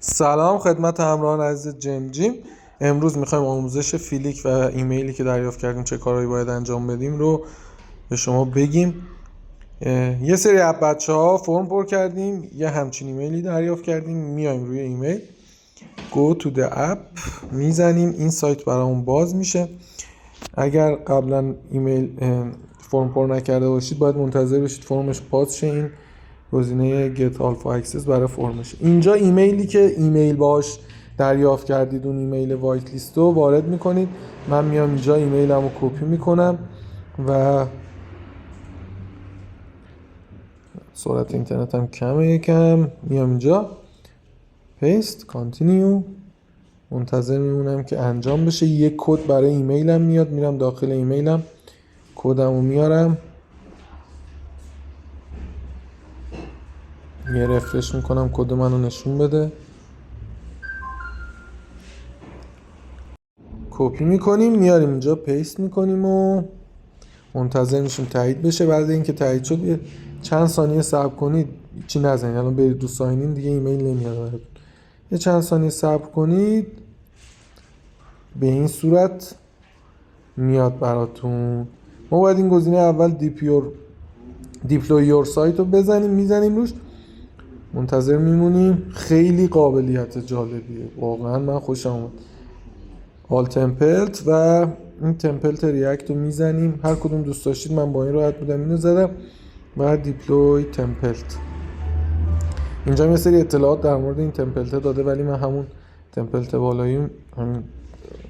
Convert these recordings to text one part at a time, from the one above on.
سلام خدمت همراهان عزیز جیم. امروز میخوایم آموزش فیلیک و ایمیلی که دریافت کردیم چه کارهایی باید انجام بدیم رو به شما بگیم. یه سری از بچه‌ها فرم پر کردیم، یه همچین ایمیلی دریافت کردیم. میایم روی ایمیل go to the app میزنیم، این سایت برامون باز میشه. اگر قبلا ایمیل فرم پر نکرده باشید باید منتظر باشید فرمش باز شه. این گزینه get alpha access برای فرمش. اینجا ایمیلی که ایمیل باهاش دریافت کردید اون ایمیل وایت لیست رو وارد میکنید. من میام اینجا ایمیلمو کپی میکنم و سرعت اینترنتم کمه یکم. میام اینجا پیست کانتینیو، منتظر میمونم که انجام بشه. یک کد برای ایمیلم میاد، میرم داخل ایمیلم کدمو میارم، یه رفرش میکنم کد منو نشون بده، کپی میکنیم میاریم اینجا پیست میکنیم و منتظر میشیم تایید بشه. بعد اینکه تایید شد یه چند ثانیه صبر کنید، چی نزنید، الان برید رو ساینین دیگه ایمیل نمیاد براتون. یه چند ثانیه صبر کنید، به این صورت میاد براتون. ما باید این گزینه اول دیپلوی یور سایت رو بزنیم، میزنیم روش، منتظر میمونیم. خیلی قابلیت جالبیه واقعا، من خوشم اومد. آل تمپلت و این تمپلت ریاکت رو میزنیم، هر کدوم دوست داشتید. من با این راحت بودم اینو زدم و دیپلوی تمپلت. اینجا یه سری اطلاعات در مورد این تمپلت داده، ولی من همون تمپلت بالایی همین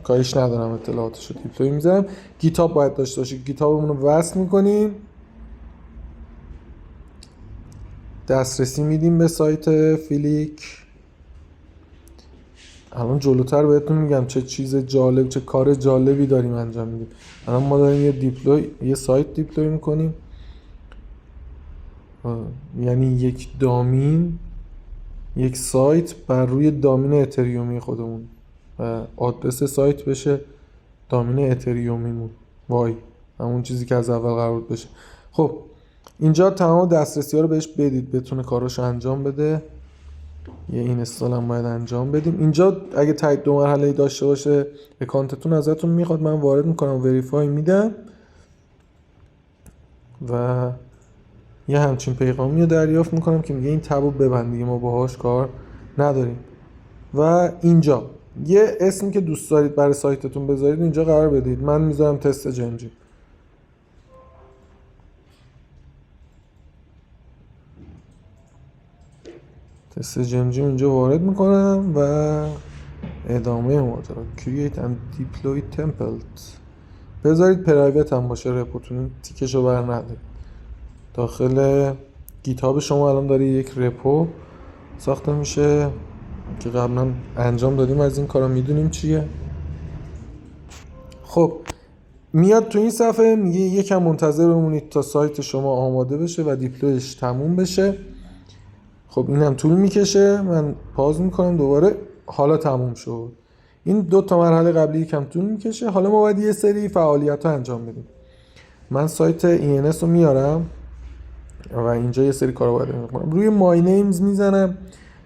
کاریش ندارم، اطلاعاتش رو دیپلوی میزنم. گیتاب باید داشته باشید، گیتابمون رو وصل میکنیم، دسترسی میدیم به سایت فیلیک. الان جلوتر بهتون میگم چه چیز جالب، چه کار جالبی داریم انجام میدیم. الان ما داریم یه سایت دیپلوی میکنیم، یعنی یک دامین، یک سایت بر روی دامین اتریومی خودمون و آدرس سایت بشه دامین اتریومیمون، وای همون چیزی که از اول قرار بود بشه. خب اینجا تمام دسترسی ها رو بهش بدید بتونه کاراشو انجام بده. یه این استال هم باید انجام بدیم. اینجا اگه تایید 2 مرحله‌ای داشته باشه اکانتتون ازتون میخواد، من وارد میکنم، وریفای میدم و یه همچین پیغامی رو دریافت میکنم که میگه این تبو ببند دیگه، ما باهاش کار نداریم. و اینجا یه اسمی که دوست دارید برای سایتتون بذارید اینجا قرار بدید. من میذارم تست جنجی. تست جمجیم اینجا وارد میکنم و ادامه ماجرا create and deploy template. بذارید پرایوت هم باشه رپوتون، تیکشو بر ندارید. داخل گیتاب شما الان داره یک رپو ساخته میشه که قبلا انجام دادیم، از این کارا میدونیم چیه. خب میاد تو این صفحه میگه یکم منتظر بمونید تا سایت شما آماده بشه و دیپلویش تموم بشه. خب این هم طول میکشه، من پاز میکنم دوباره. حالا تموم شد. این 2 تا مرحله قبلی یکم طول میکشه. حالا ما باید یه سری فعالیت ها انجام بدیم. من سایت ENS رو میارم و اینجا یه سری کارا باید انجام کنم. روی مای نیمز میزنم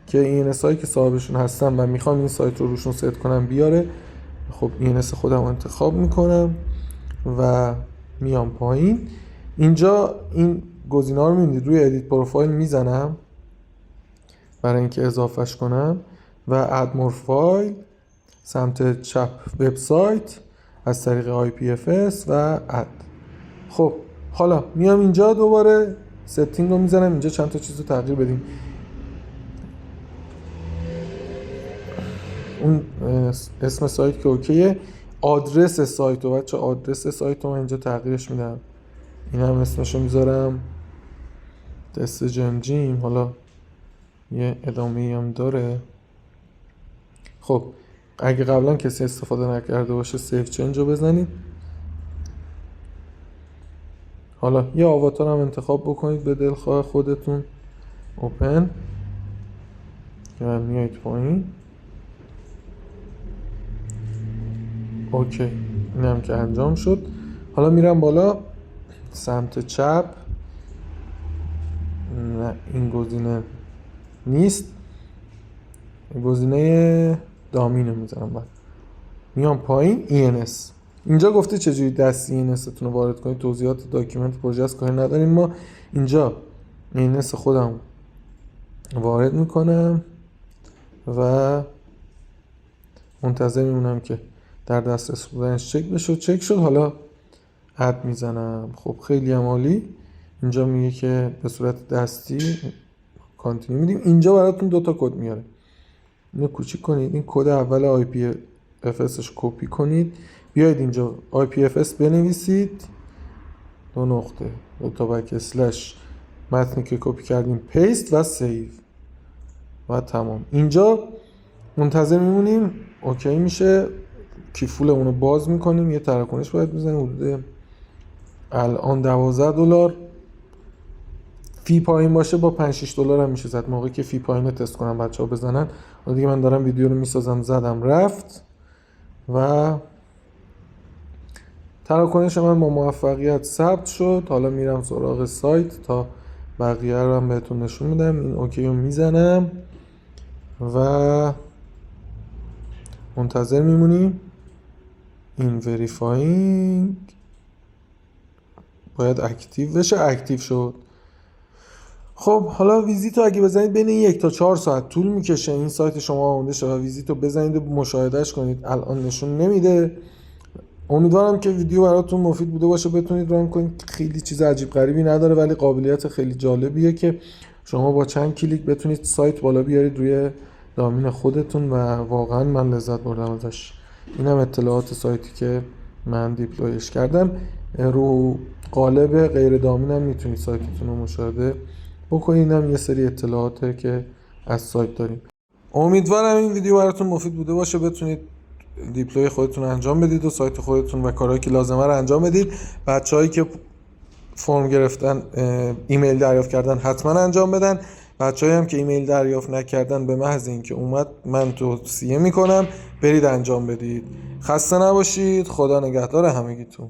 که ENS هایی که صاحبشون هستم و میخوام این سایت رو روشون ست کنم بیاره. خب ENS خودم انتخاب میکنم و میام پایین. اینجا این گزینه ها رو میبینید، روی ادیت پروفایل میزنم برای اینکه اضافهش کنم و اد مور فایل، سمت چپ وبسایت از طریق IPFS و اد. خب حالا میام اینجا دوباره ستینگ رو میزنم، اینجا چند تا چیز رو تغییر بدیم. اون اسم سایت که اوکیه، آدرس سایت رو بچه، آدرس سایت رو من اینجا تغییرش میدم. این هم اسمش رو میذارم تست جیم. حالا یه ادامه هم داره. خب اگه قبلا کسی استفاده نکرده باشه سیف چنج رو بزنید. حالا یه آواتار هم انتخاب بکنید به دلخواه خودتون. اوپن و میایید پایین. اوکی، این هم که انجام شد. حالا میرم بالا سمت چپ. نه این گزینه نیست. گزینه دامین رو میزنم، بعد میام پایین ENS. اینجا گفته چجوری دستی ENS تون رو وارد کنید، توضیحات داکیومنت پروژه است کاری نداریم ما. اینجا ENS خودم وارد میکنم و منتظر میمونم که در دسترس بودنش چک بشه. چک شد، حالا اد میزنم. خب خیلی عالی. اینجا میگه که به صورت دستی کانتینیو میدیم. اینجا براتون دوتا کد میاره، اینو کوچیک کنید، این کد اول IPFS رو کپی کنید، بیاید اینجا IPFS بنویسید، 2 بک اسلش متنی که کپی کردیم پیست و سیو و تمام. اینجا منتظر میمونیم اوکی میشه، کیفولمون رو باز میکنیم، یه تراکنش باید بزنیم حدود الان $12. فی پایین باشه با 5-6 دلار هم میشه زد. موقعی که فی پایین رو تست کنم بچه ها بزنن. حالا دیگه من دارم ویدیو رو میسازم، زدم رفت و تراکنش من با موفقیت ثبت شد. حالا میرم سراغ سایت تا بقیه رو هم بهتون نشون میدم. این اوکی رو میزنم و منتظر میمونیم. این وریفاینگ باید اکتیو بشه، اکتیو شد. خب حالا ویزیت رو اگه بزنید بین 1 تا 4 ساعت طول میکشه این سایت شما آماده شه و ویزیت رو بزنید و مشاهدهش کنید. الان نشون نمیده. امیدوارم که ویدیو براتون مفید بوده باشه، بتونید ران کنید. خیلی چیز عجیب غریبی نداره ولی قابلیت خیلی جالبیه که شما با چند کلیک بتونید سایت بالا بیارید روی دامین خودتون و واقعا من لذت بردم ازش. اینم اطلاعات سایتی که من دیپلویش کردم. رو قالب غیر دامینم میتونید سایتتون رو مشاهده بکنید. اینم یه سری اطلاعاته که از سایت داریم. امیدوارم این ویدیو براتون مفید بوده باشه، بتونید دیپلوی خودتون رو انجام بدید و سایت خودتون و کارهایی که لازمه رو انجام بدید. بچه‌هایی که فرم گرفتن، ایمیل دریافت کردن، حتما انجام بدن. بچه‌هایی هم که ایمیل دریافت نکردن به محض اینکه اومد من توصیه میکنم برید انجام بدید. خسته نباشید. خدا نگهدار همگیتون.